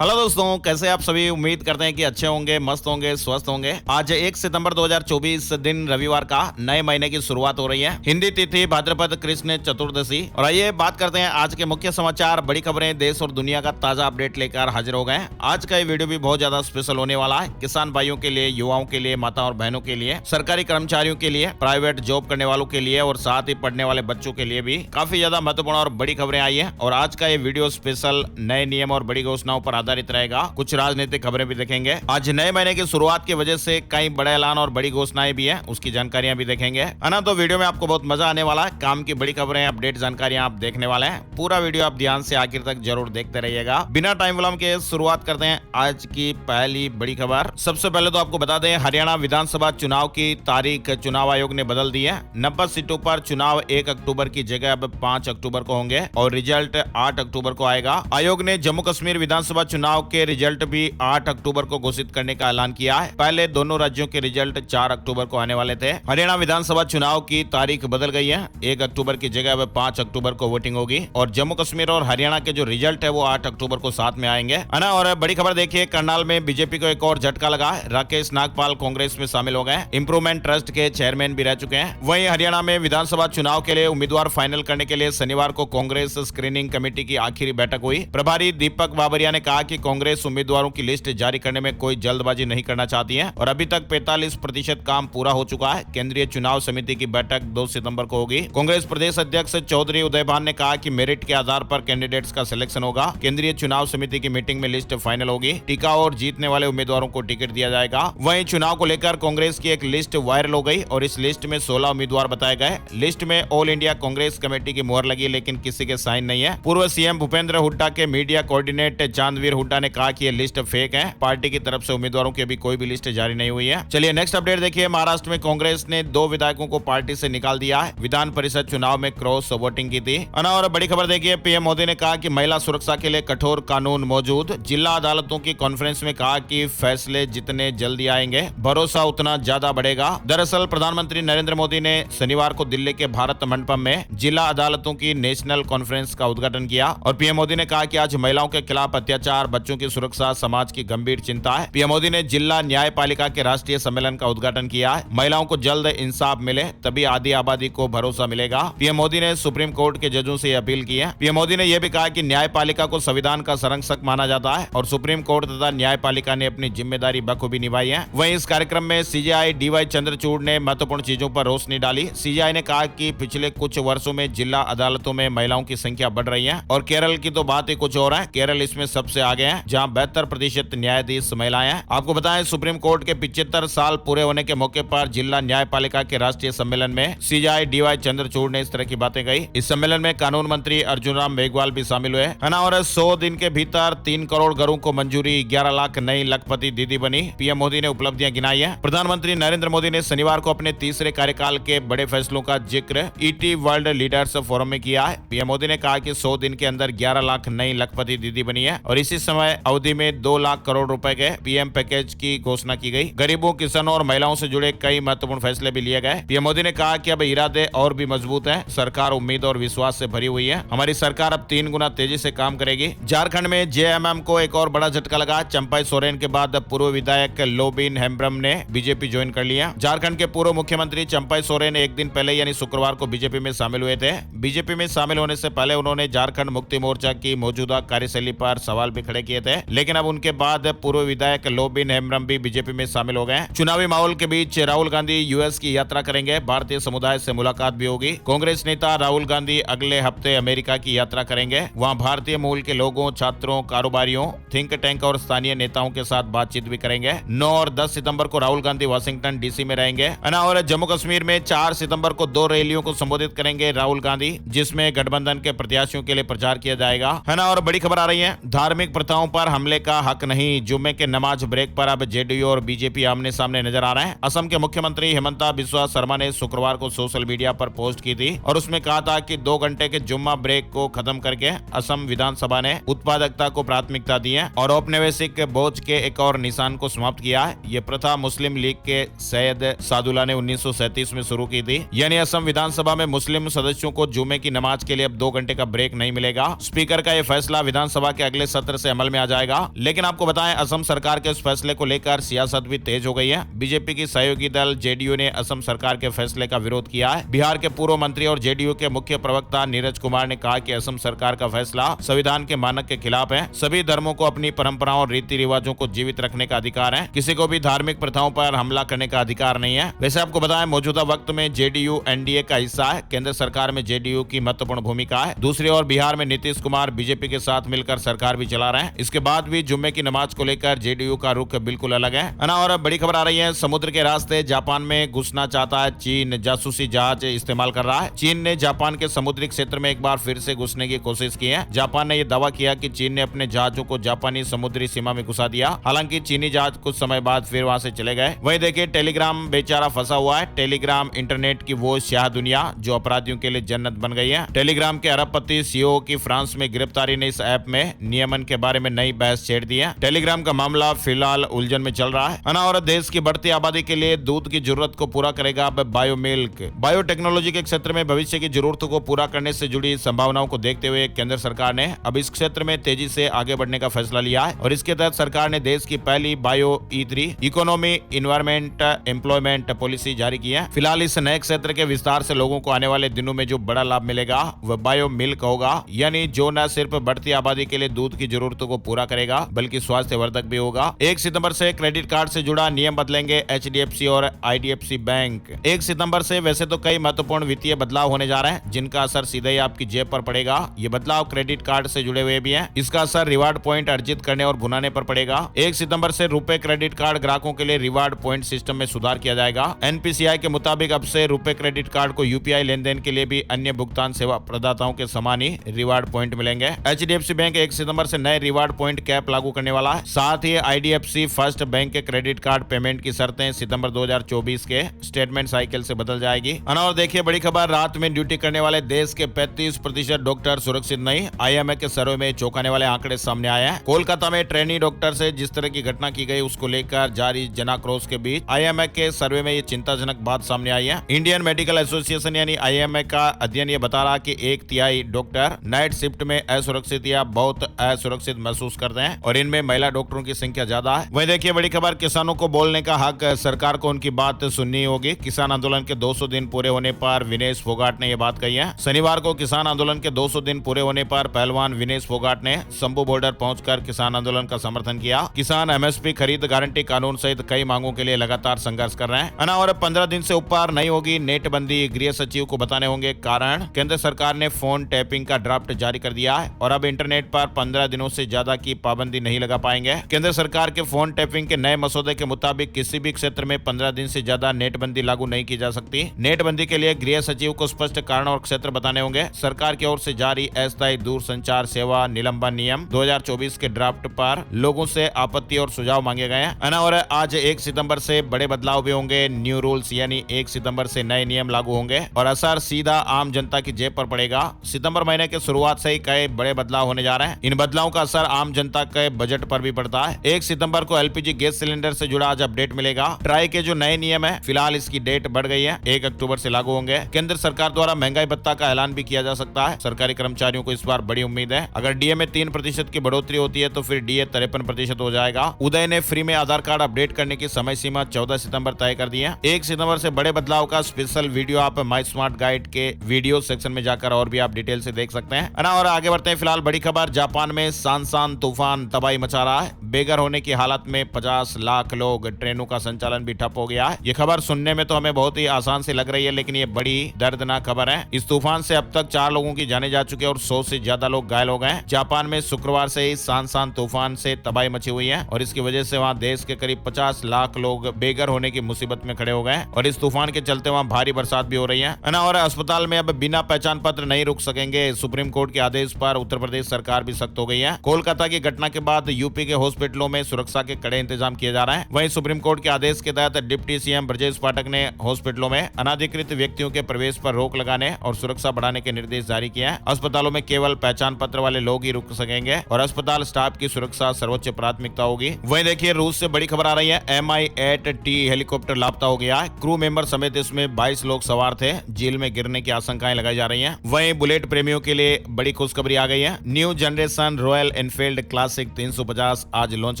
Hello दोस्तों, कैसे आप सभी। उम्मीद करते हैं कि अच्छे होंगे, मस्त होंगे, स्वस्थ होंगे। आज 1 सितंबर 2024 दिन रविवार का नए महीने की शुरुआत हो रही है। हिंदी तिथि भाद्रपद कृष्ण चतुर्दशी। और आइए बात करते हैं आज के मुख्य समाचार, बड़ी खबरें, देश और दुनिया का ताजा अपडेट लेकर हाजिर हो गए हैं। आज का ये वीडियो भी बहुत ज्यादा स्पेशल होने वाला है। किसान भाइयों के लिए, युवाओं के लिए, माता और बहनों के लिए, सरकारी कर्मचारियों के लिए, प्राइवेट जॉब करने वालों के लिए और साथ ही पढ़ने वाले बच्चों के लिए भी काफी ज्यादा महत्वपूर्ण और बड़ी खबरें आई है। और आज का ये वीडियो स्पेशल नए नियम और बड़ी घोषणाओं पर आधारित रहेगा। कुछ राजनीतिक खबरें भी देखेंगे। आज नए महीने की शुरुआत की वजह से कई बड़े ऐलान और बड़ी घोषणाएं भी हैं, उसकी जानकारियां भी देखेंगे, है ना। तो वीडियो में आपको बहुत मजा आने वाला है। काम की बड़ी खबरें, अपडेट, जानकारियां आप देखने वाले हैं। पूरा वीडियो आप ध्यान से आखिर तक जरूर देखते रहिएगा। बिना टाइम विलंब के शुरुआत करते हैं आज की पहली बड़ी खबर। सबसे पहले तो आपको बता दें, हरियाणा विधानसभा चुनाव की तारीख चुनाव आयोग ने बदल दी है। 90 सीटों पर चुनाव 1 अक्टूबर की जगह अब 5 अक्टूबर को होंगे और रिजल्ट 8 अक्टूबर को आएगा। आयोग ने जम्मू कश्मीर विधानसभा चुनाव के रिजल्ट भी 8 अक्टूबर को घोषित करने का ऐलान किया है। पहले दोनों राज्यों के रिजल्ट 4 अक्टूबर को आने वाले थे। हरियाणा विधानसभा चुनाव की तारीख बदल गई है। 1 अक्टूबर की जगह अब 5 अक्टूबर को वोटिंग होगी और जम्मू कश्मीर और हरियाणा के जो रिजल्ट है वो 8 अक्टूबर को साथ में आएंगे, है ना। और बड़ी खबर देखिए, करनाल में बीजेपी को एक और झटका लगा। राकेश नागपाल कांग्रेस में शामिल हो गए। इंप्रूवमेंट ट्रस्ट के चेयरमैन भी रह चुके हैं। वहीं हरियाणा में विधानसभा चुनाव के लिए उम्मीदवार फाइनल करने के लिए शनिवार को कांग्रेस स्क्रीनिंग कमेटी की आखिरी बैठक हुई। प्रभारी दीपक बाबरिया ने कहा कि कांग्रेस उम्मीदवारों की लिस्ट जारी करने में कोई जल्दबाजी नहीं करना चाहती है और अभी तक 45% काम पूरा हो चुका है। केंद्रीय चुनाव समिति की बैठक 2 सितंबर को होगी। कांग्रेस प्रदेश अध्यक्ष चौधरी उदयभान ने कहा कि मेरिट के आधार पर कैंडिडेट्स का सिलेक्शन होगा। केंद्रीय चुनाव समिति की मीटिंग में लिस्ट फाइनल होगी। टीका और जीतने वाले उम्मीदवारों को टिकट दिया जाएगा। वहीं चुनाव को लेकर कांग्रेस की एक लिस्ट वायरल हो गई और इस लिस्ट में 16 उम्मीदवार बताए गए। लिस्ट में ऑल इंडिया कांग्रेस कमेटी की मोहर लगी, लेकिन किसी के साइन नहीं है। पूर्व सीएम भूपेंद्र हुड्डा के मीडिया कोऑर्डिनेटर चांदवीर हुड्डा ने कहा कि यह लिस्ट फेक है। पार्टी की तरफ से उम्मीदवारों की अभी कोई भी लिस्ट जारी नहीं हुई है। चलिए नेक्स्ट अपडेट देखिए। महाराष्ट्र में कांग्रेस ने 2 विधायकों को पार्टी से निकाल दिया है। विधान परिषद चुनाव में क्रॉस वोटिंग की थी। और बड़ी खबर देखिए, पीएम मोदी ने कहा कि महिला सुरक्षा के लिए कठोर कानून मौजूद। जिला अदालतों की कॉन्फ्रेंस में कहा कि फैसले जितने जल्दी आएंगे भरोसा उतना ज्यादा बढ़ेगा। दरअसल प्रधानमंत्री नरेंद्र मोदी ने शनिवार को दिल्ली के भारत मंडपम में जिला अदालतों की नेशनल कॉन्फ्रेंस का उद्घाटन किया और पीएम मोदी ने कहा कि आज महिलाओं के खिलाफ अत्याचार, बच्चों की सुरक्षा समाज की गंभीर चिंता है। पीएम मोदी ने जिला न्यायपालिका के राष्ट्रीय सम्मेलन का उद्घाटन किया है। महिलाओं को जल्द इंसाफ मिले तभी आधी आबादी को भरोसा मिलेगा। पीएम मोदी ने सुप्रीम कोर्ट के जजों से अपील की है। पीएम मोदी ने यह भी कहा कि न्यायपालिका को संविधान का संरक्षक माना जाता है और सुप्रीम कोर्ट तथा न्यायपालिका ने अपनी जिम्मेदारी बखूबी निभाई है। वहीं इस कार्यक्रम में सीजेआई डीवाई चंद्रचूड़ ने महत्वपूर्ण चीजों पर रोशनी डाली। सीजेआई ने कहा कि पिछले कुछ वर्षों में जिला अदालतों में महिलाओं की संख्या बढ़ रही है और केरल की तो बात ही कुछ और है। केरल इसमें सबसे आगे है, जहां 72% न्यायाधीश महिलाएं हैं। आपको बताएं, सुप्रीम कोर्ट के 75 साल पूरे होने के मौके पर जिला न्यायपालिका के राष्ट्रीय सम्मेलन में सीजेआई डीवाई चंद्रचूड़ ने इस तरह की बातें कही। इस सम्मेलन में कानून मंत्री अर्जुन राम मेघवाल भी शामिल हुए, है ना। और 100 दिन के भीतर 3 करोड़ घरों को मंजूरी, 11 लाख नई लखपति दीदी बनी। पीएम मोदी ने उपलब्धियां गिनाई है। प्रधानमंत्री नरेंद्र मोदी ने शनिवार को अपने तीसरे कार्यकाल के बड़े फैसलों का जिक्र ईटी वर्ल्ड लीडर्स फोरम में किया है। पीएम मोदी ने कहा कि 100 दिन के अंदर 11 लाख नई लखपति दीदी बनी है और इसी समय अवधि में 2 लाख करोड़ रुपए के पीएम पैकेज की घोषणा की गई। गरीबों, किसानों और महिलाओं से जुड़े कई महत्वपूर्ण फैसले भी लिए गए। पीएम मोदी ने कहा कि अब इरादे और भी मजबूत हैं। सरकार उम्मीद और विश्वास से भरी हुई है। हमारी सरकार अब 3 गुना तेजी से काम करेगी। झारखंड में जेएमएम को एक और बड़ा झटका लगा। चंपाई सोरेन के बाद पूर्व विधायक लोबिन हेम्ब्रम ने बीजेपी ज्वाइन कर लिया। झारखंड के पूर्व मुख्यमंत्री चंपाई सोरेन एक दिन पहले यानी शुक्रवार को बीजेपी में शामिल हुए थे। बीजेपी में शामिल होने से पहले उन्होंने झारखंड मुक्ति मोर्चा की मौजूदा कार्यशैली पर सवाल भी खड़े किए थे, लेकिन अब उनके बाद पूर्व विधायक लोबिन हेम्ब्रम भी बीजेपी में शामिल हो गए। चुनावी माहौल के बीच राहुल गांधी यूएस की यात्रा करेंगे। भारतीय समुदाय से मुलाकात भी होगी। कांग्रेस नेता राहुल गांधी अगले हफ्ते अमेरिका की यात्रा करेंगे। वहां भारतीय मूल के लोगों, छात्रों, कारोबारियों, थिंक टैंक और स्थानीय नेताओं के साथ बातचीत भी करेंगे। 9 और 10 सितंबर को राहुल गांधी वाशिंगटन डीसी में रहेंगे, है ना। और जम्मू कश्मीर में 4 सितंबर को 2 रैलियों को संबोधित करेंगे राहुल गांधी, जिसमें गठबंधन के प्रत्याशियों के लिए प्रचार किया जाएगा, है ना। और बड़ी खबर आ रही है, धार्मिक प्रथाओं पर हमले का हक नहीं। जुम्मे के नमाज ब्रेक पर अब जेडीयू और बीजेपी आमने सामने नजर आ रहे हैं। असम के मुख्यमंत्री हेमंता बिस्वा शर्मा ने शुक्रवार को सोशल मीडिया पर पोस्ट की थी और उसमें कहा था कि 2 घंटे के जुम्मा ब्रेक को खत्म करके असम विधानसभा ने उत्पादकता को प्राथमिकता दी है और औपनिवेशिक बोझ के एक और निशान को समाप्त किया है। ये प्रथा मुस्लिम लीग के सैयद सादुल्ला ने 1937 में शुरू की थी। यानी असम विधानसभा में मुस्लिम सदस्यों को जुम्मे की नमाज के लिए अब 2 घंटे का ब्रेक नहीं मिलेगा। स्पीकर का यह फैसला विधानसभा के अगले सत्र से से अमल में आ जाएगा। लेकिन आपको बताएं, असम सरकार के इस फैसले को लेकर सियासत भी तेज हो गई है। बीजेपी की सहयोगी दल जेडीयू ने असम सरकार के फैसले का विरोध किया है। बिहार के पूर्व मंत्री और जेडीयू के मुख्य प्रवक्ता नीरज कुमार ने कहा कि असम सरकार का फैसला संविधान के मानक के खिलाफ है। सभी धर्मों को अपनी परंपराओं और रीति रिवाजों को जीवित रखने का अधिकार है। किसी को भी धार्मिक प्रथाओं पर हमला करने का अधिकार नहीं है। वैसे आपको बताएं, मौजूदा वक्त में जेडीयू एनडीए का हिस्सा है। केंद्र सरकार में जेडीयू की महत्वपूर्ण भूमिका है। दूसरी ओर बिहार में नीतीश कुमार बीजेपी के साथ मिलकर सरकार भी चला रहे हैं। इसके बाद भी जुम्मे की नमाज को लेकर जेडीयू का रुख बिल्कुल अलग है ना। और बड़ी खबर आ रही है, समुद्र के रास्ते जापान में घुसना चाहता है चीन, जासूसी जहाज इस्तेमाल कर रहा है। चीन ने जापान के समुद्री क्षेत्र में एक बार फिर से घुसने की कोशिश की है। जापान ने यह दावा किया कि चीन ने अपने जहाजों को जापानी समुद्री सीमा में घुसा दिया। हालांकि चीनी जहाज कुछ समय बाद फिर वहां से चले गए। वहीं देखिए, टेलीग्राम बेचारा फंसा हुआ है। टेलीग्राम इंटरनेट की वो स्याह दुनिया जो अपराधियों के लिए जन्नत बन गई है। टेलीग्राम के अरबपति सीईओ की फ्रांस में गिरफ्तारी ने इस ऐप में नियमन के बारे में नई बहस छेड़ दी है। टेलीग्राम का मामला फिलहाल उलझन में चल रहा है ना। और देश की बढ़ती आबादी के लिए दूध की जरूरत को पूरा करेगा अब बायो मिल्क। बायोटेक्नोलॉजी के क्षेत्र में भविष्य की जरूरतों को पूरा करने से जुड़ी संभावनाओं को देखते हुए केंद्र सरकार ने अब इस क्षेत्र में तेजी से आगे बढ़ने का फैसला लिया है। और इसके तहत सरकार ने देश की पहली bio E3 economy environment employment policy जारी की है। फिलहाल इस नए क्षेत्र के विस्तार से लोगों को आने वाले दिनों में जो बड़ा लाभ मिलेगा वह बायो मिल्क होगा, यानी जो न सिर्फ बढ़ती आबादी के लिए दूध की जरूरतों को पूरा करेगा बल्कि स्वास्थ्य वर्धक भी होगा। 1 सितंबर से क्रेडिट कार्ड से जुड़ा नियम बदलेंगे HDFC और IDFC बैंक। 1 सितंबर से वैसे तो कई महत्वपूर्ण वित्तीय बदलाव होने जा रहे हैं जिनका असर सीधे ही आपकी जेब पर पड़ेगा। ये बदलाव क्रेडिट कार्ड से जुड़े हुए भी हैं। इसका असर रिवार्ड पॉइंट अर्जित करने और भुनाने पर पड़ेगा। 1 सितंबर से रुपए क्रेडिट कार्ड ग्राहकों के लिए रिवार्ड पॉइंट सिस्टम में सुधार किया जाएगा। NPCI के मुताबिक अब से रुपए क्रेडिट कार्ड को UPI लेन देन के लिए भी अन्य भुगतान सेवा प्रदाताओं के समान ही रिवार्ड पॉइंट मिलेंगे। HDFC बैंक 1 सितंबर से नए रिवार्ड पॉइंट कैप लागू करने वाला है। साथ ही IDFC फर्स्ट बैंक के क्रेडिट कार्ड पेमेंट की शर्तें सितंबर 2024 के स्टेटमेंट साइकिल से बदल जाएगी। और देखिए, बड़ी खबर, रात में ड्यूटी करने वाले देश के 35% डॉक्टर सुरक्षित नहीं। IMA के सर्वे में चौंकाने वाले आंकड़े सामने आए हैं। कोलकाता में ट्रेनी डॉक्टर से जिस तरह की घटना की गई उसको लेकर जारी जनाक्रोश के बीच IMA के सर्वे में ये चिंताजनक बात सामने आई है। इंडियन मेडिकल एसोसिएशन यानी IMA का अध्ययन ये बता रहा कि 1/3 डॉक्टर नाइट शिफ्ट में असुरक्षित या बहुत असुरक्षित महसूस करते हैं और इनमें महिला डॉक्टरों की संख्या ज्यादा है। वहीं देखिए, बड़ी खबर, किसानों को बोलने का हक, सरकार को उनकी बात सुननी होगी। किसान आंदोलन के 200 दिन पूरे होने पर विनेश फोगाट ने यह बात कही है। शनिवार को किसान आंदोलन के 200 दिन पूरे होने पर पहलवान विनेश फोगाट ने शंभू बॉर्डर पहुंचकर किसान आंदोलन का समर्थन किया। किसान MSP खरीद गारंटी कानून सहित कई मांगों के लिए लगातार संघर्ष कर रहे हैं। और 15 दिन से ऊपर नहीं होगी नेट बंदी, गृह सचिव को बताने होंगे कारण। केंद्र सरकार ने फोन टैपिंग का ड्राफ्ट जारी कर दिया है और अब इंटरनेट पर 15 दिनों से ज्यादा की पाबंदी नहीं लगा पाएंगे। केंद्र सरकार के फोन टैपिंग के नए मसौदे के मुताबिक किसी भी क्षेत्र में 15 दिन से ज्यादा नेटबंदी लागू नहीं की जा सकती। नेटबंदी के लिए गृह सचिव को स्पष्ट कारण और क्षेत्र बताने होंगे। सरकार की ओर से जारी अस्थायी दूरसंचार सेवा निलंबन नियम 2024 के ड्राफ्ट पर लोगों से आपत्ति और सुझाव मांगे गए हैं। और आज 1 सितंबर से बड़े बदलाव भी होंगे। न्यू रूल्स यानी 1 सितंबर से नए नियम लागू होंगे और असर सीधा आम जनता की जेब पर पड़ेगा। सितंबर महीने के शुरुआत से ही कई बड़े बदलाव होने जा रहे हैं। इन बदलावों का असर आम जनता के बजट पर भी पड़ता है। 1 सितंबर को LPG गैस सिलेंडर से जुड़ा आज अपडेट मिलेगा। ट्राई के जो नए नियम है फिलहाल इसकी डेट बढ़ गई है, 1 अक्टूबर से लागू होंगे। केंद्र सरकार द्वारा महंगाई भत्ता का ऐलान भी किया जा सकता है। सरकारी कर्मचारियों को इस बार बड़ी उम्मीद है। अगर DA में 3% की बढ़ोतरी होती है तो फिर DA 53% हो जाएगा। उदय ने फ्री में आधार कार्ड अपडेट करने की समय सीमा 14 सितंबर तय कर दी है। 1 सितंबर से बड़े बदलाव का स्पेशल वीडियो आप माई स्मार्ट गाइड के वीडियो सेक्शन में जाकर और भी आप डिटेल से देख सकते हैं। और आगे बढ़ते हैं। फिलहाल बड़ी खबर, जापान में सांसान तूफान तबाही मचा रहा है। बेघर होने की हालत में 50 लाख लोग, ट्रेनों का संचालन भी ठप हो गया है। ये खबर सुनने में तो हमें बहुत ही आसान से लग रही है लेकिन ये बड़ी दर्दनाक खबर है। इस तूफान से अब तक 4 लोगों की जाने जा चुकी है और 100 से ज्यादा लोग घायल हो गए। जापान में शुक्रवार से ही सांसान तूफान से तबाही मची हुई है और इसकी वजह से वहाँ देश के करीब 50 लाख लोग बेघर होने की मुसीबत में खड़े हो गए और इस तूफान के चलते वहाँ भारी बरसात भी हो रही है ना। और अस्पताल में अब बिना पहचान पत्र नहीं रुक सकेंगे। सुप्रीम कोर्ट के आदेश पर उत्तर प्रदेश सरकार भी सख्त हो गई है। कोलकाता की घटना के बाद यूपी के हॉस्पिटलों में सुरक्षा के कड़े इंतजाम किए जा रहे हैं। वहीं सुप्रीम कोर्ट के आदेश के तहत डिप्टी CM ब्रजेश पाठक ने हॉस्पिटलों में अनाधिकृत व्यक्तियों के प्रवेश पर रोक लगाने और सुरक्षा बढ़ाने के निर्देश जारी किए हैं। अस्पतालों में केवल पहचान पत्र वाले लोग ही रुक सकेंगे और अस्पताल स्टाफ की सुरक्षा सर्वोच्च प्राथमिकता होगी। वहीं देखिए, रूस से बड़ी खबर आ रही है। Mi-8T हेलीकॉप्टर लापता हो गया है। क्रू मेंबर समेत इसमें 22 लोग सवार थे। झील में गिरने की आशंकाएं लगाई जा रही हैं। वहीं बुलेट प्रेमियों के लिए बड़ी खुशखबरी आ गई है। New generation royal Enfield classic 350 आज लॉन्च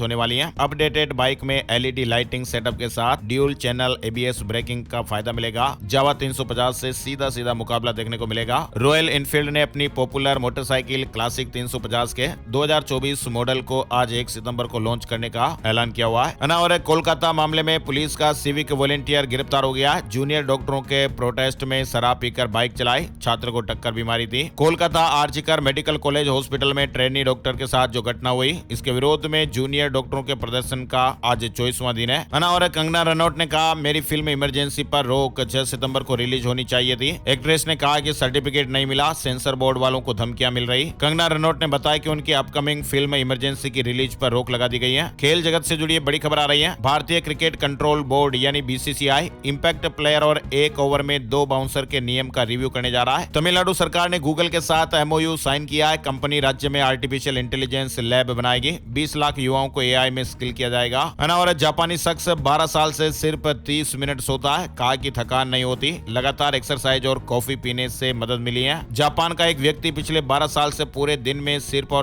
होने वाली है। अपडेटेड बाइक में एलईडी लाइटिंग सेटअप के साथ ड्यूल चैनल एबीएस ब्रेकिंग का फायदा मिलेगा। जावा 350 से सीधा मुकाबला देखने को मिलेगा। रॉयल एनफील्ड ने अपनी पॉपुलर मोटरसाइकिल क्लासिक 350 के 2024 मॉडल को आज 1 सितंबर को लॉन्च करने का ऐलान किया हुआ है। और कोलकाता मामले में पुलिस का सिविक वॉलंटियर गिरफ्तार हो गया। जूनियर डॉक्टरों के प्रोटेस्ट में शराब पीकर बाइक चलाई, छात्र को टक्कर भी मारी थी। Kolkata RG Kar medical college hospital में ट्रेनी डॉक्टर के साथ जो घटना हुई, इसके विरोध में जूनियर डॉक्टरों के प्रदर्शन का आज 24वां दिन है। और कंगना रनौत ने कहा मेरी फिल्म इमरजेंसी पर रोक 6 सितंबर को रिलीज होनी चाहिए थी। एक्ट्रेस ने कहा कि सर्टिफिकेट नहीं मिला, सेंसर बोर्ड वालों को धमकियां मिल रही। कंगना रनौत ने बताया कि उनकी अपकमिंग फिल्म इमरजेंसी की रिलीज पर रोक लगा दी गई है। खेल जगत से जुड़ी बड़ी खबर आ रही है। भारतीय क्रिकेट कंट्रोल बोर्ड यानी बीसीसीआई इंपैक्ट प्लेयर और एक ओवर में 2 बाउंसर के नियम का रिव्यू करने जा रहा है। तमिलनाडु सरकार ने गूगल के साथ एमओयू साइन किया है। कंपनी राज्य में आर्टिफिशियल इंटेलिजेंस लैब बनाएगी। 20 लाख युवाओं को एआई में स्किल किया जाएगा। और जापानी शख्स 12 साल से सिर्फ 30 मिनट सोता है, कहा कि थकान नहीं होती, लगातार एक्सरसाइज और कॉफी पीने से मदद मिली है। जापान का एक व्यक्ति पिछले 12 साल से पूरे दिन में सिर्फ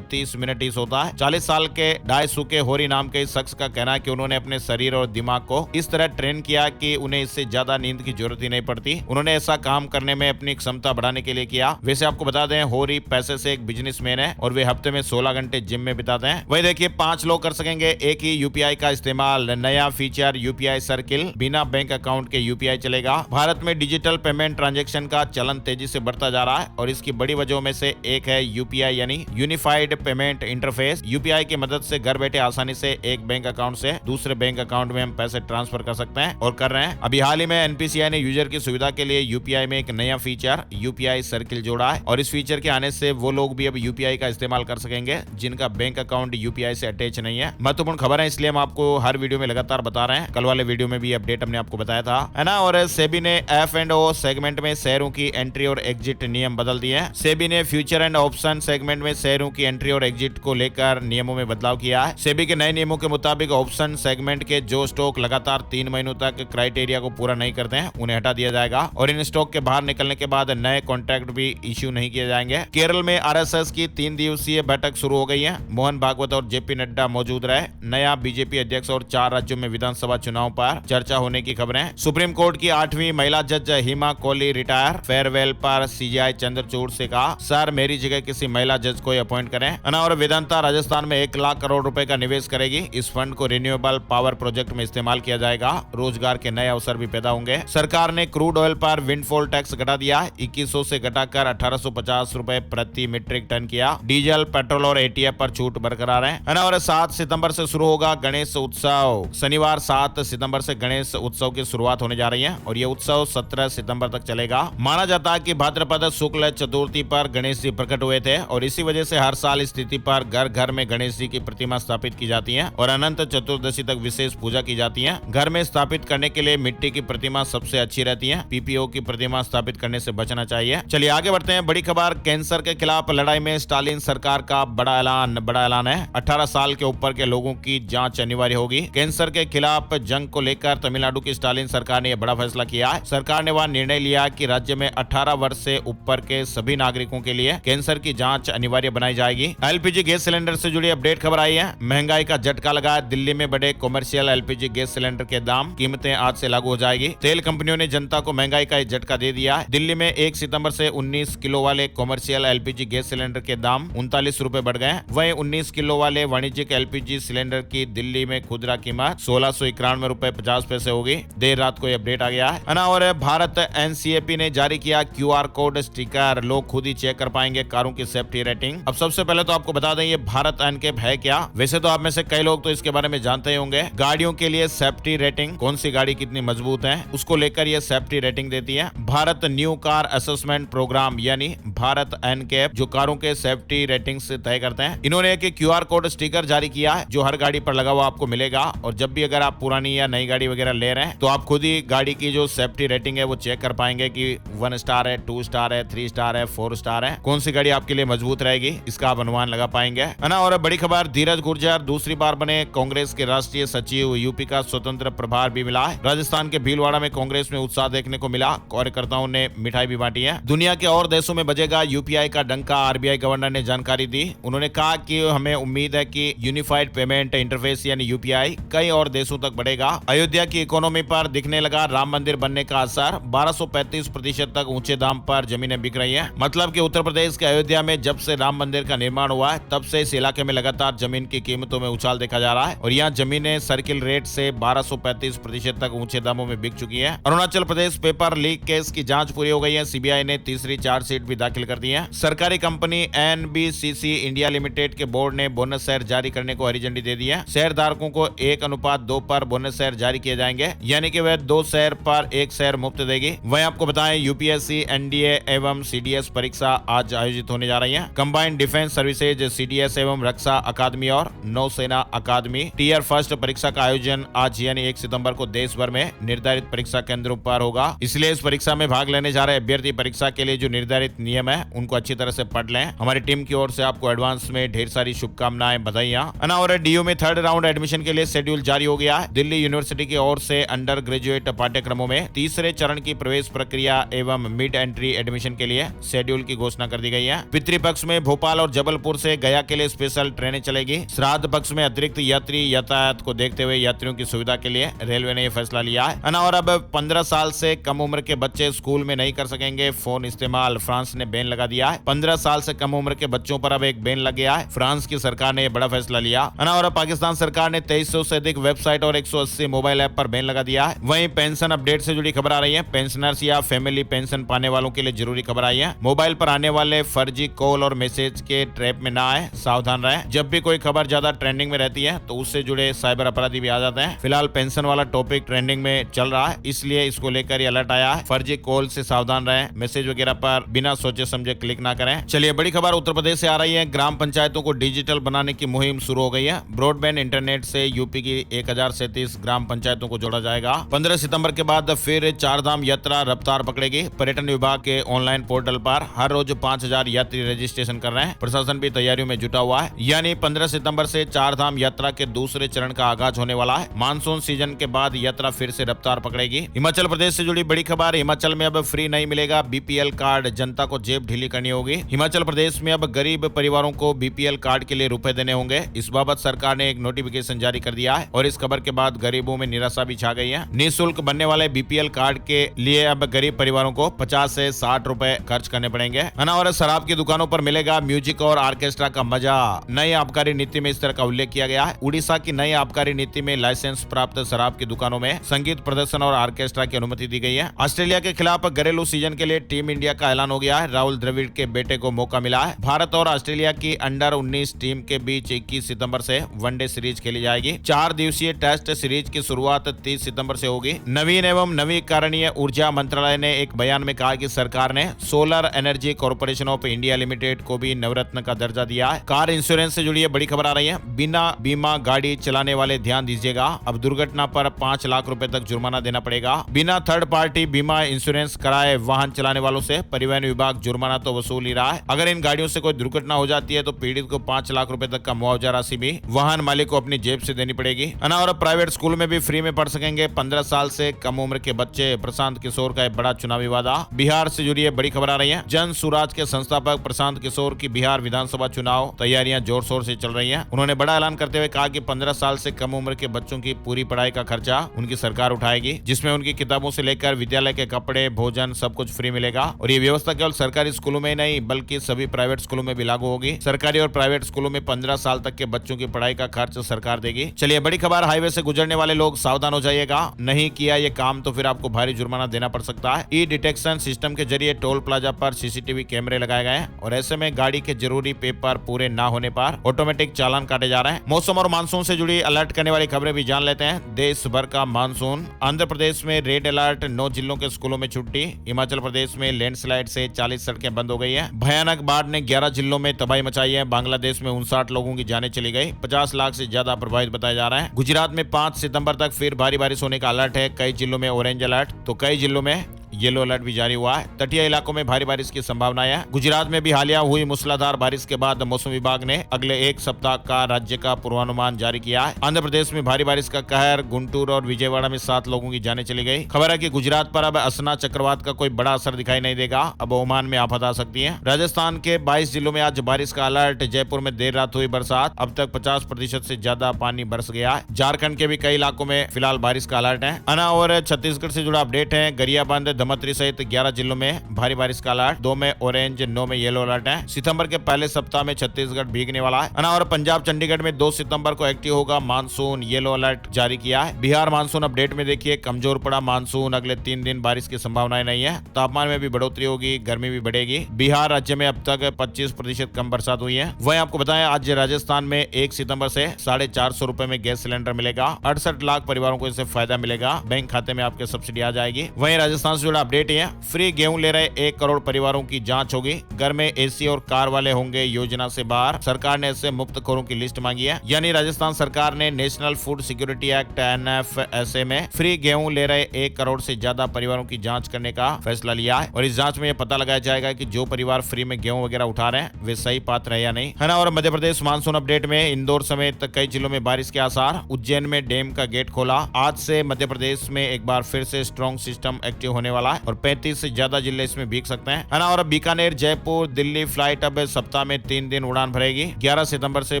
30 मिनट ही सोता है। 40 साल के डायसुके होरी नाम के इस शख्स का कहना है कि उन्होंने अपने शरीर और दिमाग को इस तरह ट्रेन किया कि उन्हें इससे ज्यादा नींद की जरूरत ही नहीं पड़ती। उन्होंने ऐसा काम करने में अपनी क्षमता बढ़ाने के लिए किया। वैसे आपको बता दें, होरी पैसे से एक बिजनेसमैन है और वे हफ्ते में 16 घंटे जिम में बिताते हैं। वही देखिए, 5 लोग कर सकेंगे एक ही यूपीआई का इस्तेमाल। नया फीचर यूपीआई सर्किल, बिना बैंक अकाउंट के यूपीआई चलेगा। भारत में डिजिटल पेमेंट ट्रांजैक्शन का चलन तेजी से बढ़ता जा रहा है और इसकी बड़ी वजहों में से एक है यूपीआई यानी यूनिफाइड पेमेंट इंटरफेस। यूपीआई की मदद से घर बैठे आसानी से एक बैंक अकाउंट से दूसरे बैंक अकाउंट में हम पैसे ट्रांसफर कर सकते हैं और कर रहे हैं। अभी हाल ही में एनपीसीआई ने यूजर की सुविधा के लिए यूपीआई में एक नया फीचर यूपीआई सर्किल जोड़ा है और इस फीचर के आने से वो लोग भी अब यूपीआई का इस्तेमाल कर सकेंगे जिनका बैंक अकाउंट यूपीआई से अटैच नहीं है। महत्वपूर्ण खबर है, इसलिए हम आपको हर वीडियो में लगातार बता रहे हैं। कल वाले वीडियो में भी अपडेट हमने आपको बताया था, है ना। और सेबी ने F&O सेगमेंट में शेयरों की एंट्री और एग्जिट नियम बदल दिए हैं। सेबी ने फ्यूचर एंड ऑप्शन सेगमेंट में शेयरों की एंट्री और एग्जिट को लेकर नियमों में बदलाव किया है। सेबी के नए नियमों के मुताबिक ऑप्शन सेगमेंट के जो स्टॉक लगातार 3 महीनों तक क्राइटेरिया को पूरा नहीं करते हैं, उन्हें हटा दिया जाएगा और इन स्टॉक के बाहर निकलने के बाद नए कॉन्ट्रैक्ट भी इश्यू नहीं किए जाएंगे। केरल में आरएसएस की 3 दिवसीय बैठक शुरू हो गई है। मोहन भागवत और जेपी नड्डा मौजूद रहे। नया बीजेपी अध्यक्ष और 4 राज्यों में विधानसभा चुनाव पर चर्चा होने की खबरें। सुप्रीम कोर्ट की 8वीं महिला जज हिमा कोहली रिटायर। फेयरवेल पर सीजीआई चंद्रचूड़ से कहा, सर मेरी जगह किसी महिला जज को अपॉइंट करें। और वेदांता राजस्थान में 1 लाख करोड़ रुपए का निवेश करेगी। इस फंड को रिन्यूएबल पावर प्रोजेक्ट में इस्तेमाल किया जाएगा। रोजगार के नए अवसर भी पैदा होंगे। सरकार ने क्रूड ऑयल पर विंडफॉल टैक्स घटा दिया, 2100 से घटाकर 1850 रुपए प्रति मीट्रिक टन किया। डीजल, पेट्रोल और एटीएफ पर छूट बरकरार है ना। और 7 सितंबर से शुरू होगा गणेश उत्सव। शनिवार 7 सितंबर से गणेश उत्सव की शुरुआत होने जा रही है और ये उत्सव 17 सितंबर तक चलेगा। माना जाता है कि भाद्रपद शुक्ल चतुर्थी पर गणेश जी प्रकट हुए थे और इसी वजह से हर साल इस तिथि पर घर घर में गणेश जी की प्रतिमा स्थापित की जाती है और अनंत चतुर्दशी तक विशेष पूजा की जाती है। घर में स्थापित करने के लिए मिट्टी की प्रतिमा सबसे अच्छी रहती है। पीपीओ की प्रतिमा स्थापित करने से बचना चाहिए। चलिए आगे बढ़ते हैं। बड़ी खबर, कैंसर के खिलाफ लड़ाई में स्टालिन सरकार का बड़ा ऐलान है। 18 साल के ऊपर के लोगों की जांच अनिवार्य होगी। कैंसर के खिलाफ जंग को लेकर तमिलनाडु की स्टालिन सरकार ने यह बड़ा फैसला किया है। सरकार ने वह निर्णय लिया कि राज्य में 18 वर्ष से ऊपर के सभी नागरिकों के लिए कैंसर की जांच अनिवार्य बनाई जाएगी। एलपीजी गैस सिलेंडर से जुड़ी अपडेट खबर आई है। महंगाई का झटका लगा। दिल्ली में बढ़े कॉमर्शियल एलपीजी गैस सिलेंडर के दाम, कीमतें आज से लागू हो जाएगी। तेल कंपनियों ने जनता को महंगाई का झटका दे दिया है। दिल्ली में 1 सितंबर से 19 किलो वाले कॉमर्शियल एलपीजी गैस सिलेंडर के दाम 39 रुपए बढ़ गए। वहीं 19 किलो वाले वाणिज्यिक एलपीजी सिलेंडर की दिल्ली में खुदरा कीमत 1691 रुपए 50 पैसे होगी। देर रात को अपडेट आ गया है ना। और भारत एनसीएपी ने जारी किया क्यूआर कोड स्टिकर, लोग खुद ही चेक कर पाएंगे कारों की सेफ्टी रेटिंग। अब सबसे पहले तो आपको बता दें ये भारत एनकैप है क्या। वैसे तो आप में से कई लोग तो इसके बारे में जानते ही होंगे। गाड़ियों के लिए सेफ्टी रेटिंग, कौन सी गाड़ी कितनी मजबूत है उसको लेकर ये सेफ्टी रेटिंग देती है। Bharat new car assessment program यानी भारत एनकैप जो कारों के सेफ्टी रेटिंग से तय करते हैं। इन्होंने एक क्यूआर कोड स्टिकर जारी किया है जो हर गाड़ी पर लगा हुआ आपको मिलेगा और जब भी अगर आप पुरानी या नई गाड़ी वगैरह ले रहे हैं तो आप खुद ही गाड़ी की जो सेफ्टी रेटिंग है वो चेक कर पाएंगे कि 1 स्टार है, 2 स्टार है, 3 स्टार है, 4 स्टार है, कौन सी गाड़ी आपके लिए मजबूत रहेगी इसका आप अनुमान लगा पाएंगे, है ना। और बड़ी खबर, धीरज गुर्जर दूसरी बार बने कांग्रेस के राष्ट्रीय सचिव। यूपी का स्वतंत्र प्रभार भी मिला है। राजस्थान के भीलवाड़ा में कांग्रेस में उत्साह देखने को मिला। कार्यकर्ताओं ने मिठाई भी बांटी है। दुनिया के और देशों में बजेगा यूपीआई का डंका, आरबीआई गवर्नर ने जानकारी दी। उन्होंने कहा कि हमें उम्मीद है कि यूनिफाइड पेमेंट इंटरफेस यानी यूपीआई कई और देशों तक बढ़ेगा। अयोध्या की इकोनॉमी पर दिखने लगा राम मंदिर बनने का असर। 1235% तक ऊंचे दाम पर जमीनें बिक रही हैं। मतलब कि उत्तर प्रदेश के अयोध्या में जब से राम मंदिर का निर्माण हुआ है तब से इस इलाके में लगातार जमीन की कीमतों में उछाल देखा जा रहा है और यहाँ जमीनें सर्किल रेट से 1235% तक ऊंचे दामों में बिक चुकी है। Arunachal Pradesh paper leak case की जांच पूरी हो गई है। सीबीआई ने तीसरी चार्जशीट भी दाखिल कर दी है। सरकारी कंपनी एनबीसीसी इंडिया लिमिटेड के बोर्ड ने बोनस शेयर जारी करने को हरी झंडी दे दी है। शेयर धारकों को 1:2 पर बोनस शेयर जारी किए जाएंगे, यानी कि वह 2 शेयर पर 1 शेयर मुफ्त देगी। वहीं आपको बताएं यूपीएससी एनडीए एवं सीडीएस परीक्षा आज आयोजित होने जा रही है। कंबाइंड डिफेंस सर्विसेज सीडीएस एवं रक्षा अकादमी और नौसेना अकादमी टीयर फर्स्ट परीक्षा का आयोजन आज यानी 1 सितंबर को देश भर में निर्धारित परीक्षा केंद्रों पर होगा। इसलिए इस परीक्षा में भाग लेने जा रहे अभ्यर्थी परीक्षा के लिए जो निर्धारित नियम है उनको अच्छी तरह से पढ़ लें। हमारी टीम की ओर से आपको एडवांस में ढेर सारी शुभकामनाएं, बधाइयां। और डीयू में 3rd राउंड एडमिशन के लिए शेड्यूल जारी हो गया है। दिल्ली यूनिवर्सिटी की ओर से अंडर ग्रेजुएट पाठ्यक्रमों में तीसरे चरण की प्रवेश प्रक्रिया एवं मिड एंट्री एडमिशन के लिए शेड्यूल की घोषणा कर दी गई है। पितृपक्ष में भोपाल और जबलपुर से गया के लिए स्पेशल ट्रेनें चलेगी। श्राद्ध पक्ष में अतिरिक्त यात्री यातायात को देखते हुए यात्रियों की सुविधा के लिए रेलवे ने यह फैसला लिया है। और अब 15 साल से कम उम्र के बच्चे स्कूल में नहीं कर सकेंगे फोन इस्तेमाल। फ्रांस ने बैन लगा दिया है। 15 साल से कम उम्र के बच्चों पर अब एक बैन लग गया है। फ्रांस की सरकार ने यह बड़ा फैसला लिया। और पाकिस्तान सरकार ने 2300 से अधिक वेबसाइट और 180 मोबाइल ऐप पर बैन लगा दिया है। वहीं पेंशन अपडेट से जुड़ी खबर आ रही है। पेंशनर्स या फैमिली पेंशन पाने वालों के लिए जरूरी खबर आई है। मोबाइल पर आने वाले फर्जी कॉल और मैसेज के ट्रैप में ना आए, सावधान रहें। जब भी कोई खबर ज्यादा ट्रेंडिंग में रहती है तो उससे जुड़े साइबर अपराधी भी आ जाते हैं। फिलहाल पेंशन वाला टॉपिक ट्रेंडिंग में चल रहा है, इसलिए इसको लेकर ये अलर्ट आया है। फर्जी कॉल से सावधान रहें। मैसेज वगैरह पर बिना सोचे समझे क्लिक ना करें। चलिए बड़ी खबर उत्तर प्रदेश से आ रही है। ग्राम पंचायतों को डिजिटल बनाने की मुहिम शुरू हो गई है। ब्रॉडबैंड इंटरनेट से यूपी की 1037 ग्राम पंचायतों को जोड़ा जाएगा। 15 सितंबर के बाद फिर 4 धाम यात्रा रफ्तार पकड़ेगी। पर्यटन विभाग के ऑनलाइन पोर्टल पर हर रोज 5000 यात्री रजिस्ट्रेशन कर रहे हैं। प्रशासन भी तैयारियों में जुटा हुआ है। यानी 15 सितंबर से 4 धाम यात्रा के दूसरे चरण का आगाज होने वाला है। मानसून सीजन के बाद यात्रा फिर से रफ्तार पकड़ेगी। हिमाचल प्रदेश से जुड़ी बड़ी खबर। हिमाचल में अब फ्री नहीं मिलेगा बीपीएल कार्ड, जनता को जेब ढीली करनी होगी। हिमाचल प्रदेश में अब गरीब परिवारों को बीपीएल कार्ड के लिए रुपए देने होंगे। इस बाबत सरकार ने एक नोटिफिकेशन जारी कर दिया है और इस खबर के बाद गरीबों में निराशा भी छा गई है। निःशुल्क बनने वाले बीपीएल कार्ड के लिए अब गरीब परिवारों को 50 से 60 रुपए खर्च करने पड़ेंगे। और शराब की दुकानों पर मिलेगा म्यूजिक और ऑर्केस्ट्रा का मजा। नई आबकारी नीति में इस तरह का उल्लेख किया गया है। उड़ीसा की नई आबकारी नीति में लाइसेंस प्राप्त शराब की दुकानों में संगीत प्रदर्शन और ऑर्केस्ट्रा की अनुमति दी गई है। ऑस्ट्रेलिया के खिलाफ घरेलू सीजन के लिए टीम इंडिया का ऐलान हो गया है। राहुल द्रविड़ के बेटे को मौका मिला है। भारत और ऑस्ट्रेलिया की अंडर 19 टीम के बीच 21 सितंबर से वनडे सीरीज खेली जाएगी। 4 दिवसीय टेस्ट सीरीज की शुरुआत 30 सितंबर से होगी। नवीन एवं नवीकरणीय ऊर्जा मंत्रालय ने एक बयान में कहा कि सरकार ने solar energy corporation of India limited को भी नवरत्न का दर्जा दिया है। कार इंश्योरेंस से जुड़ी बड़ी खबर आ रही है। बिना बीमा गाड़ी चलाने वाले ध्यान दीजिएगा, अब दुर्घटना पर 5 लाख रुपए तक जुर्माना देना पड़ेगा। बिना थर्ड पार्टी बीमा इंश्योरेंस कराए वाहन चलाने वालों से परिवहन विभाग जुर्माना तो वसूल ही रहा है। अगर इन गाड़ियों से कोई दुर्घटना हो जाती है तो पीड़ित को 5 लाख रुपए तक का मुआवजा राशि भी वाहन मालिक को अपनी जेब से देनी पड़ेगी। और प्राइवेट स्कूल में भी फ्री में पढ़ सकेंगे 15 साल से कम उम्र के बच्चे। प्रशांत किशोर का एक बड़ा चुनावी वादा। बिहार से जुड़ी बड़ी खबर आ रही है। जन सुराज के संस्थापक प्रशांत किशोर की बिहार विधानसभा चुनाव तैयारियां जोर शोर से चल रही हैं। उन्होंने बड़ा ऐलान करते हुए कहा कि 15 साल से कम उम्र के बच्चों की पूरी पढ़ाई का खर्चा उनकी सरकार उठाएगी, जिसमें उनकी किताबों से लेकर विद्यालय के कपड़े, भोजन सब कुछ फ्री मिलेगा। और ये व्यवस्था केवल सरकारी स्कूलों में नहीं बल्कि सभी प्राइवेट स्कूलों में भी लागू होगी। सरकारी और प्राइवेट स्कूलों में 15 साल तक के बच्चों की पढ़ाई का खर्च सरकार देगी। चलिए बड़ी खबर, हाईवे से गुजरने वाले लोग सावधान हो जाइएगा। नहीं किया ये काम तो फिर आपको भारी जुर्माना देना पड़ सकता है। ई डिटेक्शन सिस्टम के जरिए टोल प्लाजा पर सीसीटीवी कैमरे लगाए गए हैं और ऐसे में गाड़ी के जरूरी पेपर पूरे ना होने पर ऑटोमेटिक चालान काटे जा रहे हैं। मौसम और मानसून से जुड़ी अलर्ट करने वाली खबरें भी जान लेते हैं। देश भर का मानसून। आंध्र प्रदेश में रेड अलर्ट, 9 जिलों के स्कूलों में छुट्टी। हिमाचल प्रदेश में लैंडस्लाइड से 40 सड़कें बंद हो गई है। भयानक बाढ़ ने 11 जिलों में तबाही मचाई है। बांग्लादेश में 59 लोगों की जानें चली गई। 50 लाख से ज्यादा प्रभावित बताए जा रहे हैं। गुजरात में 5 सितंबर तक फिर भारी बारिश होने का अलर्ट है। कई जिलों में ऑरेंज अलर्ट तो कई जिलों में येलो अलर्ट भी जारी हुआ है। तटीय इलाकों में भारी बारिश की संभावना है। गुजरात में भी हालिया हुई मूसलाधार बारिश के बाद मौसम विभाग ने अगले एक सप्ताह का राज्य का पूर्वानुमान जारी किया है। आंध्र प्रदेश में भारी बारिश का कहर, गुंटूर और विजयवाड़ा में 7 लोगों की जानें चली गई। खबर है कि गुजरात पर अब असना चक्रवात का कोई बड़ा असर दिखाई नहीं देगा। अब ओमान में आफत आ सकती है। राजस्थान के 22 जिलों में आज बारिश का अलर्ट। जयपुर में देर रात हुई बरसात, अब तक 50% से ज्यादा पानी बरस गया है। झारखंड के भी कई इलाकों में फिलहाल बारिश का अलर्ट है। अना और छत्तीसगढ़ से जुड़ा अपडेट है। गरियाबंद, धमतरी सहित 11 जिलों में भारी बारिश का अलर्ट। 2 में ऑरेंज, 9 में येलो अलर्ट है। सितंबर के पहले सप्ताह में छत्तीसगढ़ भीगने वाला है। अना और पंजाब, चंडीगढ़ में 2 सितंबर को एक्टिव होगा मानसून, येलो अलर्ट जारी किया है। बिहार मानसून अपडेट में देखिए, कमजोर पड़ा मानसून, अगले 3 दिन बारिश की संभावनाएं नहीं है। तापमान में भी बढ़ोतरी होगी, गर्मी भी बढ़ेगी। बिहार राज्य में अब तक 25% कम बरसात हुई है। वहीं आपको बताएं, आज राजस्थान में 1 सितंबर से 450 रुपए में गैस सिलेंडर मिलेगा। 68 लाख परिवारों को इससे फायदा मिलेगा। बैंक खाते में आपके सब्सिडी आ जाएगी। वहीं राजस्थान से जुड़ा अपडेट है, फ्री गेहूं ले रहे 1 करोड़ परिवारों की जांच होगी। घर में एसी और कार वाले होंगे योजना से बाहर। सरकार ने ऐसे मुफ्तखोरों की लिस्ट मांगी है। यानी राजस्थान सरकार ने national food security act NFSA में फ्री गेहूं ले रहे 1 करोड़ से ज्यादा परिवारों की जांच करने का फैसला लिया है। और इस जांच में यह पता लगाया जाएगा कि जो परिवार फ्री में गेहूं वगैरह उठा रहे हैं वे सही पात्र है या नहीं, है ना। और मध्य प्रदेश मानसून अपडेट में इंदौर समेत कई जिलों में बारिश के आसार। उज्जैन में डैम का गेट खोला। आज से मध्य प्रदेश में एक बार फिर से स्ट्रॉन्ग सिस्टम एक्टिव होने वाला है और 35 से ज्यादा जिले इसमें भीग सकते हैं, है ना। और बीकानेर, जयपुर, दिल्ली फ्लाइट अब सप्ताह में 3 दिन उड़ान भरेगी। 11 सितंबर से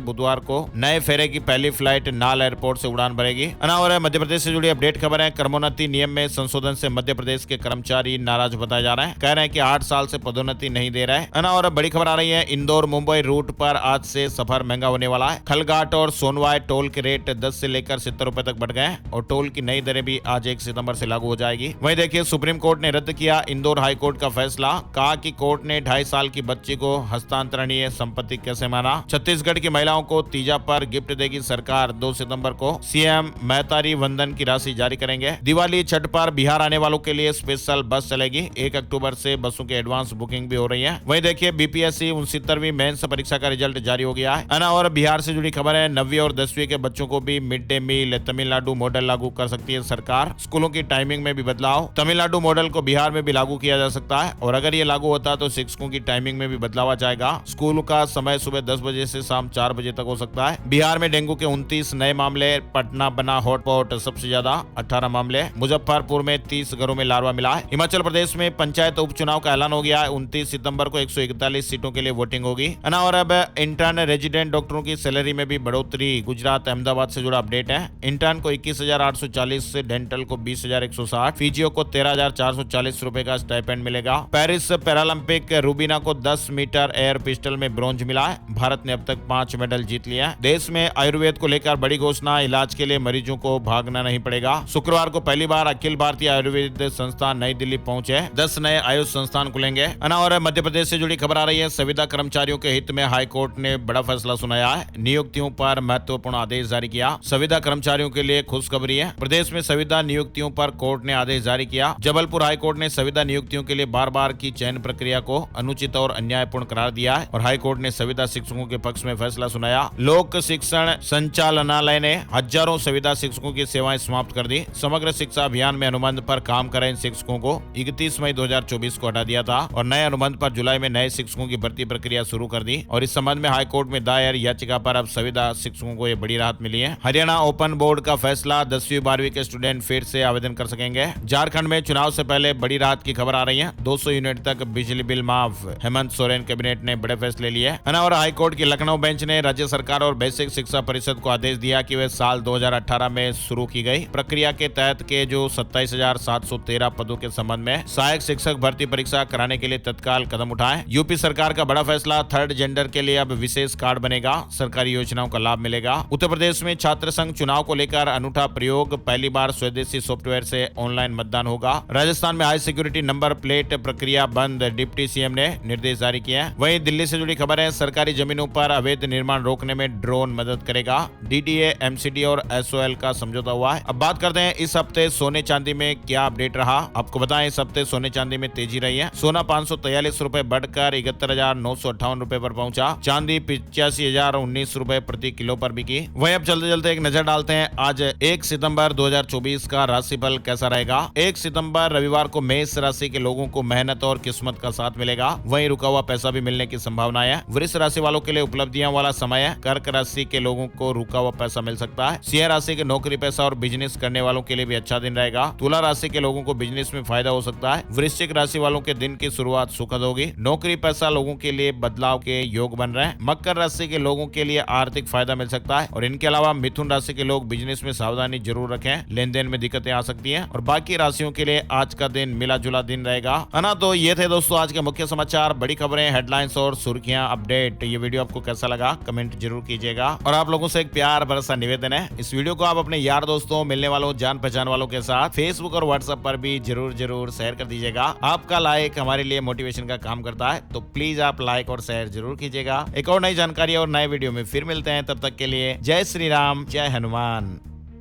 बुधवार को नए फेरे की पहली फ्लाइट नाल एयरपोर्ट से उड़ान भरेगी, है ना। और मध्य प्रदेश से जुड़ी अपडेट खबर है, क्रमोन्नति नियम में संशोधन से मध्य प्रदेश के कर्मचारी नाराज बताए जा रहे हैं। कह रहे हैं कि 8 साल से पदोन्नति नहीं दे रहे हैं, है ना। और बड़ी खबर आ रही है, इंदौर मुंबई रूट पर आज से सफर महंगा होने वाला है। खलघाट और सोनवाई टोल के रेट 10 से लेकर 70 रुपए तक बढ़ गए और टोल की नई दरें भी आज 1 सितंबर से लागू हो जाएगी। वहीं देखिए, सुप्रीम कोर्ट ने रद्द किया इंदौर हाई कोर्ट का फैसला। कहा कि कोर्ट ने 2.5 साल की बच्ची को हस्तांतरणीय संपत्ति कैसे माना। छत्तीसगढ़ की महिलाओं को तीजा पर गिफ्ट देगी सरकार। 2 सितंबर को सीएम महतारी वंदन की राशि जारी करेंगे। दिवाली छठ पर बिहार आने वालों के लिए स्पेशल बस चलेगी। 1 अक्टूबर से बसों की एडवांस बुकिंग भी हो रही है। वहीं देखिए, बीपीएससी 69वीं मेंस परीक्षा का रिजल्ट जारी हो गया है, ना। और बिहार से जुड़ी खबर है, 9वीं और 10वीं के बच्चों को भी mid day meal Tamil Nadu model लागू कर सकती है सरकार। स्कूलों की टाइमिंग में भी बदलाव। तमिलनाडु मॉडल को बिहार में भी लागू किया जा सकता है और अगर ये लागू होता है तो शिक्षकों की टाइमिंग में भी बदलाव आ जाएगा। स्कूल का समय सुबह 10 बजे से शाम 4 बजे तक हो सकता है। बिहार में डेंगू के 29 नए मामले। पटना बना हॉटस्पॉट, सबसे ज्यादा 18 मामले। मुजफ्फरपुर में 30 घरों में लार्वा मिला है। हिमाचल प्रदेश में पंचायत उपचुनाव का ऐलान हो गया है। 29 सितंबर को 141 सीटों के लिए वोटिंग होगी, है ना। और अब इंटर्न रेजिडेंट डॉक्टरों की सैलरी में भी बढ़ोतरी। गुजरात अहमदाबाद से जुड़ा अपडेट है। इंटर्न को 21,840 से, डेंटल को 20,160, फिजियो को 13,440 रुपए का स्टाइपेंड मिलेगा। पेरिस पैरालंपिक, रूबीना को 10 मीटर एयर पिस्टल में ब्रॉन्ज मिला है। भारत ने अब तक 5 मेडल जीत लिया है। देश में आयुर्वेद को लेकर बड़ी घोषणा। इलाज के लिए मरीजों को भागना नहीं पड़ेगा। शुक्रवार को पहली बार अखिल भारतीय आयुर्वेद संस्थान नई दिल्ली पहुंचे। 10 नए आयुष संस्थान खुलेंगे, है ना। और मध्य प्रदेश से जुड़ी खबर आ रही है, संविदा कर्मचारियों के हित में हाई कोर्ट ने बड़ा फैसला सुनाया है। नियुक्तियों पर महत्वपूर्ण आदेश जारी किया। संविदा कर्मचारियों के लिए खुशखबरी है। प्रदेश में संविदा नियुक्तियों पर कोर्ट ने आदेश जारी किया। जबलपुर हाई कोर्ट ने संविदा नियुक्तियों के लिए बार-बार की चयन प्रक्रिया को अनुचित और अन्यायपूर्ण करार दिया है और हाई कोर्ट ने संविदा शिक्षकों के पक्ष में फैसला सुनाया। लोक शिक्षण संचालनालय ने हजारों संविदा शिक्षकों की सेवाएं समाप्त कर दी। समग्र शिक्षा अभियान में अनुबंध पर काम कर रहे शिक्षकों को 31 मई 2024 को हटा दिया था और नए अनुबंध पर जुलाई में नए शिक्षकों की भर्ती प्रक्रिया शुरू कर दी। और इस संबंध में हाई कोर्ट में दायर याचिका पर अब संविदा शिक्षकों को यह बड़ी राहत मिली है। हरियाणा ओपन बोर्ड का फैसला, 10वीं 12वीं के स्टूडेंट फिर से आवेदन कर सकेंगे। झारखंड में चुनाव से पहले बड़ी राहत की खबर आ रही है। 200 यूनिट तक बिजली बिल माफ। हेमंत सोरेन कैबिनेट ने बड़े फैसले लिए, है ना। और हाई कोर्ट की लखनऊ बेंच ने राज्य सरकार और बेसिक शिक्षा परिषद को आदेश दिया कि वे साल 2018 में शुरू की गई प्रक्रिया के तहत के जो 27,713 पदों के संबंध में सहायक शिक्षक भर्ती परीक्षा कराने के लिए तत्काल कदम उठाएं। यूपी सरकार का बड़ा फैसला, थर्ड जेंडर के लिए अब विशेष कार्ड बनेगा। सरकारी योजनाओं का लाभ मिलेगा। उत्तर प्रदेश में छात्र संघ चुनाव को लेकर अनूठा प्रयोग। पहली बार स्वदेशी सॉफ्टवेयर से ऑनलाइन मतदान होगा। राजस्थान में हाई सिक्योरिटी नंबर प्लेट प्रक्रिया बंद। डिप्टी सीएम ने निर्देश जारी किए। वहीं दिल्ली से जुड़ी खबर है, सरकारी जमीनों पर अवैध निर्माण रोकने में ड्रोन मदद करेगा। डीडीए, एमसीडी और एसओएल का समझौता हुआ है। अब बात करते हैं इस हफ्ते सोने चांदी में क्या अपडेट रहा। आपको बताएं, इस हफ्ते सोने चांदी में तेजी रही है। सोना 543 रुपए बढ़कर 71,958 रुपए पर पहुंचा। चांदी 85,019 रुपए प्रति किलो पर बिकी। वहीं अब चलते चलते एक नजर डालते हैं आज 1 सितंबर 2024 का राशिफल कैसा रहेगा। 1 सितंबर रविवार को मेष राशि के लोगों को मेहनत और किस्मत का साथ मिलेगा, वहीं रुका हुआ पैसा भी मिलने की संभावना है। वृष राशि वालों के लिए उपलब्धियां वाला समय है। कर्क राशि के लोगों को रुका हुआ पैसा मिल सकता है। सिंह राशि के नौकरी पेशा और बिजनेस करने वालों के लिए भी अच्छा दिन रहेगा। तुला राशि के लोगों को बिजनेस में फायदा हो सकता है। वृश्चिक राशि वालों के दिन की शुरुआत सुखद होगी। नौकरी पेशा लोगों के लिए बदलाव के योग बन रहे हैं। मकर राशि के लोगों के लिए आर्थिक फायदा मिल सकता है और इनके अलावा मिथुन राशि के लोग बिजनेस में सावधानी जरूर रखें, लेन देन में दिक्कतें आ सकती हैं। और बाकी राशियों के लिए आज का दिन मिला जुला दिन रहेगा, है ना। तो ये थे दोस्तों आज के मुख्य समाचार, बड़ी खबरें, हेडलाइंस और सुर्खियां, अपडेट। ये वीडियो आपको कैसा लगा कमेंट जरूर कीजिएगा। और आप लोगों से एक प्यार भरोसा निवेदन है, इस वीडियो को आप अपने यार दोस्तों, मिलने वालों, जान पहचान वालों के साथ फेसबुक और व्हाट्सएप पर भी जरूर शेयर कर दीजिएगा। आपका लाइक हमारे लिए मोटिवेशन का काम करता है, तो प्लीज आप लाइक और शेयर जरूर कीजिएगा। एक और नई जानकारी और नए वीडियो में फिर मिलते हैं, तब तक के लिए जय श्री राम, जय हनुमान।